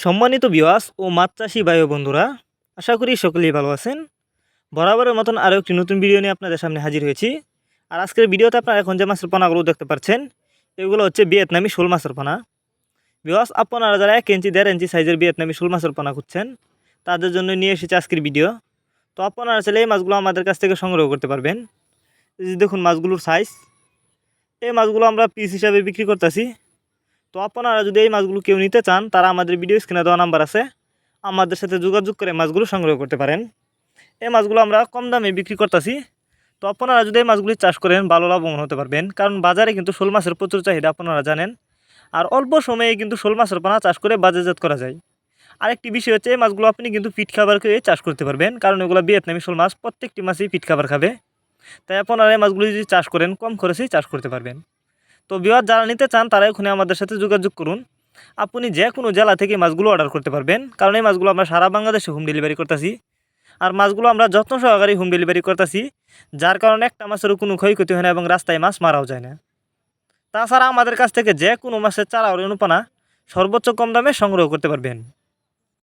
সম্মানিত ভিউয়ার্স ও মাছ চাষি ভাই ও বন্ধুরা, আশা করি সকলেই ভালো আছেন। বরাবরের মতন আরও একটি নতুন ভিডিও নিয়ে আপনাদের সামনে হাজির হয়েছি। আর আজকের ভিডিওতে আপনারা এখন যে মাছের পোনাগুলো দেখতে পাচ্ছেন, এগুলো হচ্ছে ভিয়েতনামি শোল মাছের পোনা। ভিউয়ার্স, আপনারা যারা 1 ইঞ্চি 1.5 ইঞ্চি সাইজের ভিয়েতনামি শোল মাছের পোনা খুঁজছেন, তাদের জন্য নিয়ে এসেছি আজকের ভিডিও। তো আপনারা চাইলে এই মাছগুলো আমাদের কাছ থেকে সংগ্রহ করতে পারবেন। এই যে দেখুন মাছগুলোর সাইজ, এই মাছগুলো আমরা পিস হিসাবে বিক্রি করতেছি। তো আপনারা যদি এই মাছগুলো কেউ নিতে চান, তারা আমাদের ভিডিও স্ক্রিনে দেওয়া নাম্বার আছে, আমাদের সাথে যোগাযোগ করে মাছগুলো সংগ্রহ করতে পারেন। এই মাছগুলো আমরা কম দামে বিক্রি করতেছি। তো আপনারা যদি এই মাছগুলি চাষ করেন, ভালো লাভবান হতে পারবেন, কারণ বাজারে কিন্তু শোল মাছের প্রচুর চাহিদা আপনারা জানেন। আর অল্প সময়ে কিন্তু শোল মাছের পোনা চাষ করে বাজারজাত করা যায়। আরেকটি বিষয় হচ্ছে, এই মাছগুলো আপনি কিন্তু ফিট খাবার খেয়ে চাষ করতে পারবেন, কারণ এগুলো ভিয়েতনামি শোল মাছ, প্রত্যেকটি মাছই ফিট খাবার খাবে। তাই আপনারা এই মাছগুলি যদি চাষ করেন, কম খরচেই চাষ করতে পারবেন। তো ভিউয়ার যারা নিতে চান, তারা এখানে আমাদের সাথে যোগাযোগ করুন। আপনি যে কোনো জেলা থেকে মাছগুলো অর্ডার করতে পারবেন, কারণ এই মাছগুলো আমরা সারা বাংলাদেশে হোম ডেলিভারি করতেছি। আর মাছগুলো আমরা যত্ন সহকারে হোম ডেলিভারি করতেছি, যার কারণে একটা মাছেরও কোনো ক্ষয়ক্ষতি হয় না এবং রাস্তায় মাছ মারাও যায় না। তাছাড়া আমাদের কাছ থেকে যে কোনো মাছের চারা ও রেণুপানা সর্বোচ্চ কম দামে সংগ্রহ করতে পারবেন।